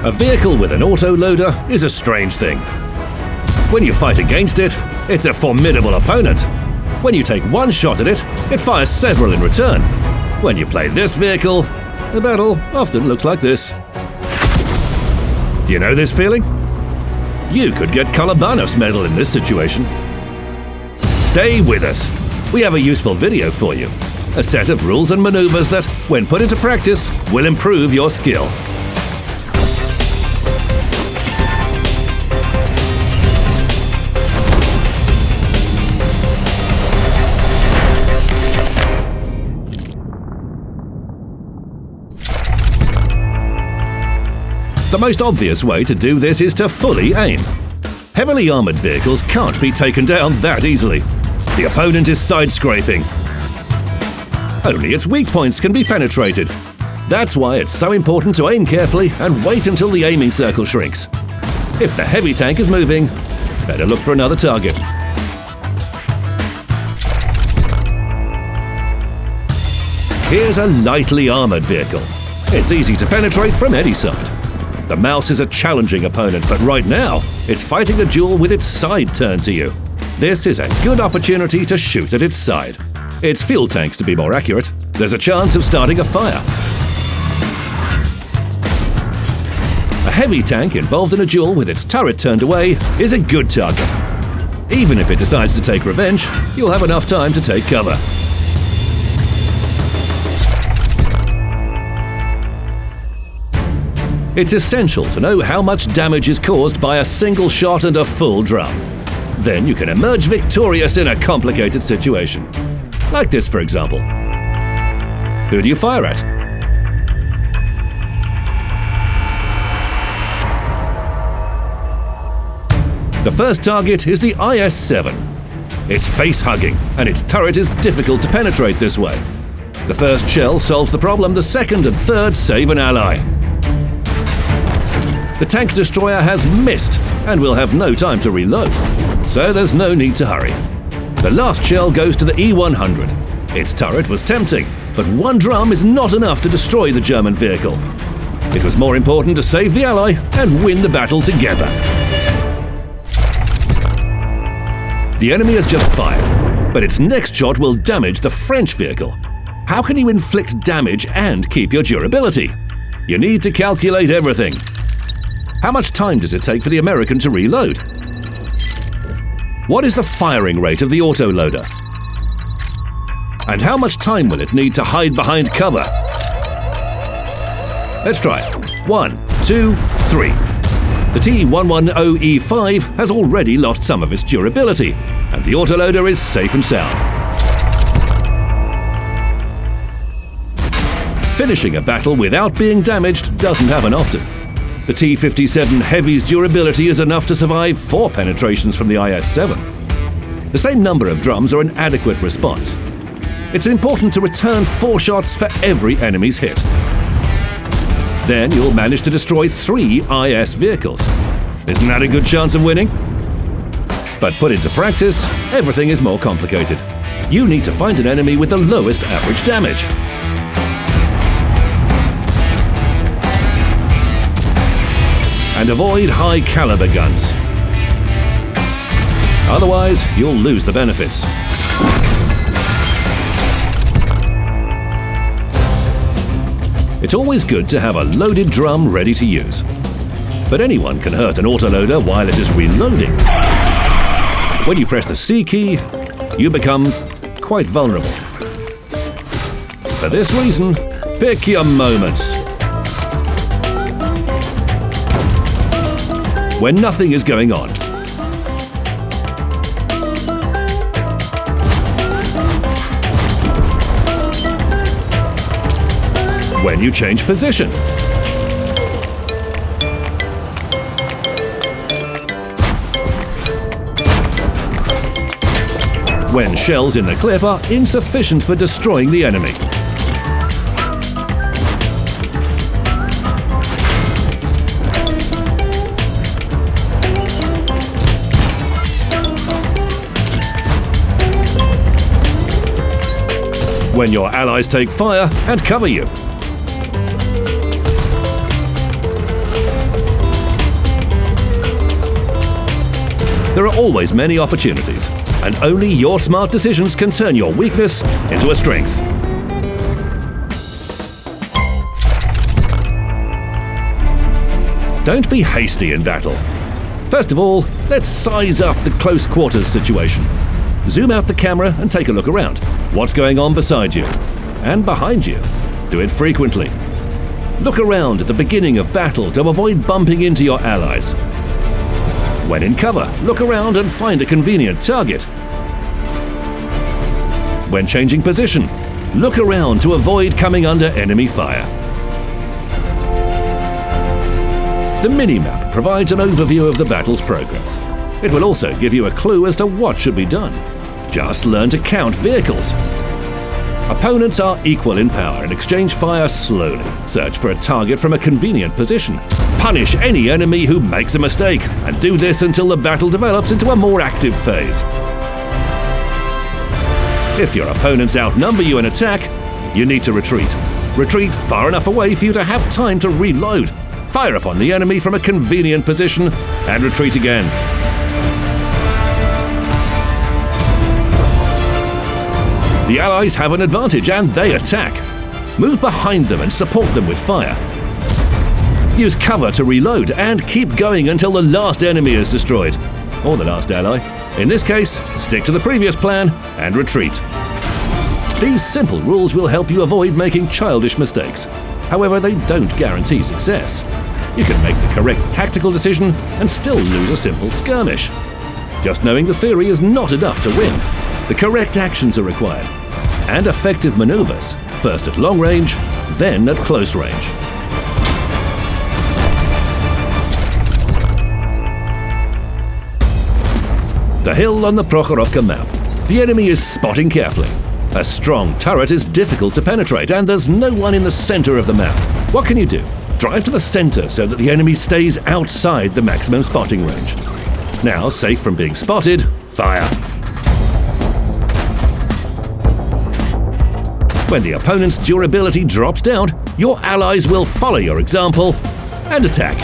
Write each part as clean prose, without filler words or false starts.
A vehicle with an autoloader is a strange thing. When you fight against it, it's a formidable opponent. When you take one shot at it, it fires several in return. When you play this vehicle, the battle often looks like this. Do you know this feeling? You could get Calabanos medal in this situation. Stay with us. We have a useful video for you. A set of rules and maneuvers that, when put into practice, will improve your skill. The most obvious way to do this is to fully aim. Heavily armoured vehicles can't be taken down that easily. The opponent is side-scraping. Only its weak points can be penetrated. That's why it's so important to aim carefully and wait until the aiming circle shrinks. If the heavy tank is moving, better look for another target. Here's a lightly armoured vehicle. It's easy to penetrate from any side. The mouse is a challenging opponent, but right now, it's fighting a duel with its side turned to you. This is a good opportunity to shoot at its side. Its fuel tanks, to be more accurate. There's a chance of starting a fire. A heavy tank involved in a duel with its turret turned away is a good target. Even if it decides to take revenge, you'll have enough time to take cover. It's essential to know how much damage is caused by a single shot and a full drum. Then you can emerge victorious in a complicated situation. Like this, for example. Who do you fire at? The first target is the IS-7. It's face-hugging, and its turret is difficult to penetrate this way. The first shell solves the problem, the second and third save an ally. The tank destroyer has missed and will have no time to reload, so there's no need to hurry. The last shell goes to the E-100. Its turret was tempting, but one drum is not enough to destroy the German vehicle. It was more important to save the ally and win the battle together. The enemy has just fired, but its next shot will damage the French vehicle. How can you inflict damage and keep your durability? You need to calculate everything. How much time does it take for the American to reload? What is the firing rate of the autoloader? And how much time will it need to hide behind cover? Let's try it. 1, 2, 3. The T110E5 has already lost some of its durability, and the autoloader is safe and sound. Finishing a battle without being damaged doesn't happen often. The T-57 Heavy's durability is enough to survive 4 penetrations from the IS-7. The same number of drums are an adequate response. It's important to return 4 shots for every enemy's hit. Then you'll manage to destroy 3 IS vehicles. Isn't that a good chance of winning? But put into practice, everything is more complicated. You need to find an enemy with the lowest average damage. And avoid high-caliber guns. Otherwise, you'll lose the benefits. It's always good to have a loaded drum ready to use. But anyone can hurt an autoloader while it is reloading. When you press the C key, you become quite vulnerable. For this reason, pick your moments. When nothing is going on. When you change position. When shells in the clip are insufficient for destroying the enemy. When your allies take fire and cover you. There are always many opportunities, and only your smart decisions can turn your weakness into a strength. Don't be hasty in battle. First of all, let's size up the close quarters situation. Zoom out the camera and take a look around. What's going on beside you? And behind you? Do it frequently. Look around at the beginning of battle to avoid bumping into your allies. When in cover, look around and find a convenient target. When changing position, look around to avoid coming under enemy fire. The minimap provides an overview of the battle's progress. It will also give you a clue as to what should be done. Just learn to count vehicles. Opponents are equal in power and exchange fire slowly. Search for a target from a convenient position. Punish any enemy who makes a mistake, and do this until the battle develops into a more active phase. If your opponents outnumber you in attack, you need to retreat. Retreat far enough away for you to have time to reload. Fire upon the enemy from a convenient position and retreat again. The Allies have an advantage and they attack. Move behind them and support them with fire. Use cover to reload and keep going until the last enemy is destroyed, or the last ally. In this case, stick to the previous plan and retreat. These simple rules will help you avoid making childish mistakes. However, they don't guarantee success. You can make the correct tactical decision and still lose a simple skirmish. Just knowing the theory is not enough to win. The correct actions are required, and effective maneuvers, first at long range, then at close range. The hill on the Prokhorovka map. The enemy is spotting carefully. A strong turret is difficult to penetrate, and there's no one in the center of the map. What can you do? Drive to the center so that the enemy stays outside the maximum spotting range. Now, safe from being spotted, fire. When the opponent's durability drops down, your allies will follow your example and attack.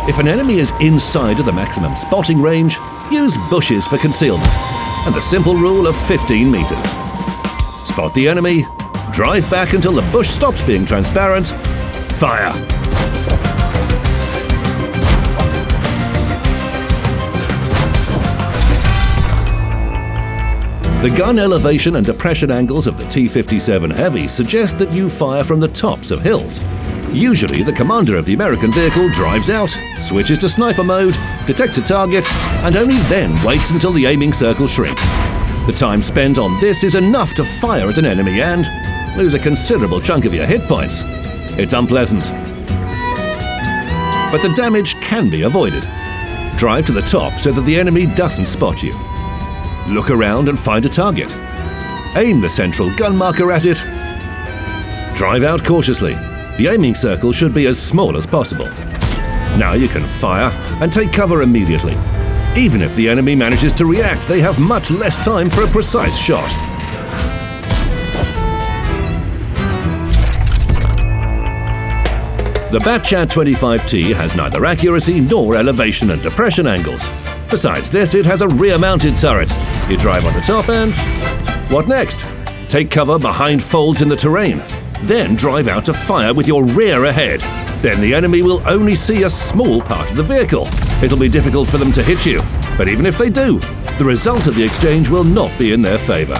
If an enemy is inside of the maximum spotting range, use bushes for concealment, and the simple rule of 15 meters. Spot the enemy, drive back until the bush stops being transparent, fire. The gun elevation and depression angles of the T-57 Heavy suggest that you fire from the tops of hills. Usually, the commander of the American vehicle drives out, switches to sniper mode, detects a target, and only then waits until the aiming circle shrinks. The time spent on this is enough to fire at an enemy and lose a considerable chunk of your hit points. It's unpleasant. But the damage can be avoided. Drive to the top so that the enemy doesn't spot you. Look around and find a target. Aim the central gun marker at it. Drive out cautiously. The aiming circle should be as small as possible. Now you can fire and take cover immediately. Even if the enemy manages to react, they have much less time for a precise shot. The Batchat 25T has neither accuracy nor elevation and depression angles. Besides this, it has a rear-mounted turret. You drive on the top and... what next? Take cover behind folds in the terrain. Then drive out to fire with your rear ahead. Then the enemy will only see a small part of the vehicle. It'll be difficult for them to hit you. But even if they do, the result of the exchange will not be in their favor.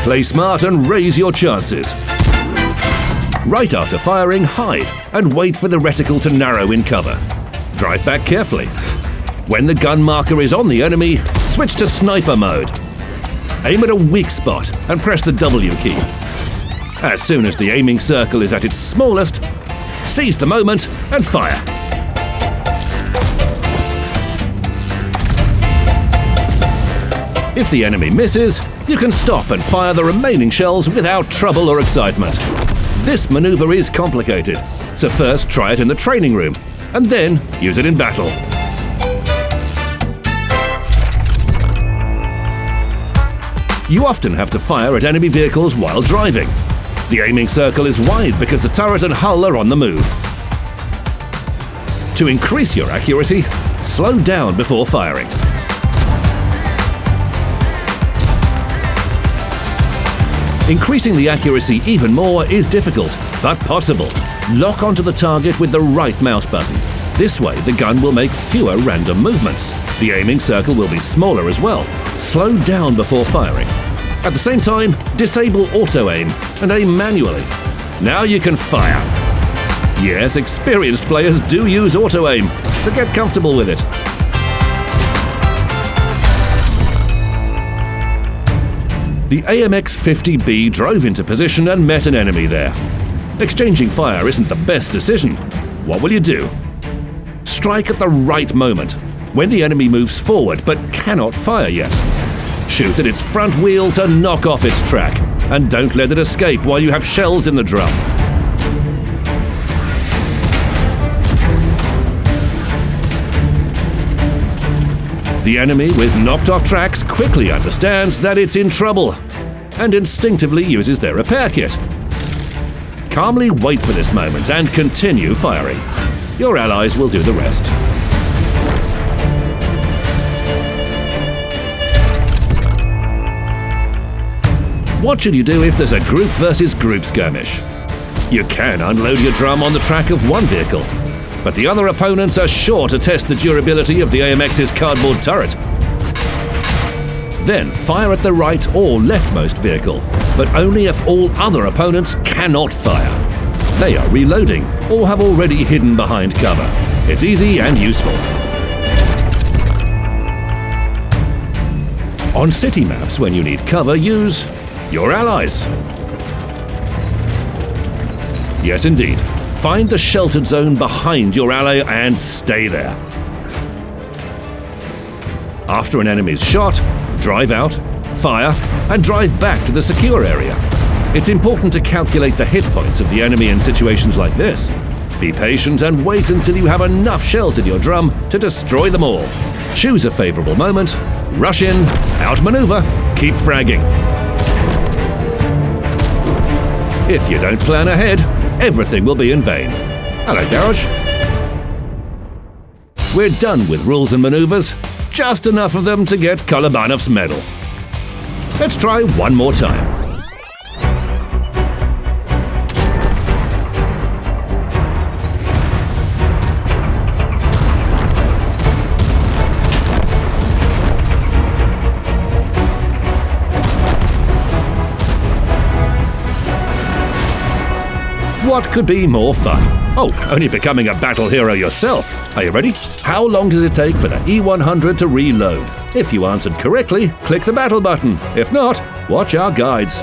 Play smart and raise your chances. Right after firing, hide and wait for the reticle to narrow in cover. Drive back carefully. When the gun marker is on the enemy, switch to sniper mode. Aim at a weak spot and press the W key. As soon as the aiming circle is at its smallest, seize the moment and fire. If the enemy misses, you can stop and fire the remaining shells without trouble or excitement. This maneuver is complicated, so first try it in the training room, and then use it in battle. You often have to fire at enemy vehicles while driving. The aiming circle is wide because the turret and hull are on the move. To increase your accuracy, slow down before firing. Increasing the accuracy even more is difficult, but possible. Lock onto the target with the right mouse button. This way, the gun will make fewer random movements. The aiming circle will be smaller as well. Slow down before firing. At the same time, disable auto-aim and aim manually. Now you can fire. Yes, experienced players do use auto-aim, so get comfortable with it. The AMX-50B drove into position and met an enemy there. Exchanging fire isn't the best decision. What will you do? Strike at the right moment, when the enemy moves forward but cannot fire yet. Shoot at its front wheel to knock off its track, and don't let it escape while you have shells in the drum. The enemy with knocked off tracks quickly understands that it's in trouble and instinctively uses their repair kit. Calmly wait for this moment and continue firing. Your allies will do the rest. What should you do if there's a group versus group skirmish? You can unload your drum on the track of one vehicle, but the other opponents are sure to test the durability of the AMX's cardboard turret. Then fire at the right or leftmost vehicle, but only if all other opponents cannot fire. They are reloading or have already hidden behind cover. It's easy and useful. On city maps, when you need cover, use your allies. Yes, indeed. Find the sheltered zone behind your ally and stay there. After an enemy's shot, drive out, fire, and drive back to the secure area. It's important to calculate the hit points of the enemy in situations like this. Be patient and wait until you have enough shells in your drum to destroy them all. Choose a favorable moment, rush in, outmaneuver, keep fragging. If you don't plan ahead, everything will be in vain. Hello, Garage. We're done with rules and maneuvers, just enough of them to get Kolobанов's medal. Let's try one more time. What could be more fun? Oh, only becoming a battle hero yourself. Are you ready? How long does it take for the E100 to reload? If you answered correctly, click the battle button. If not, watch our guides.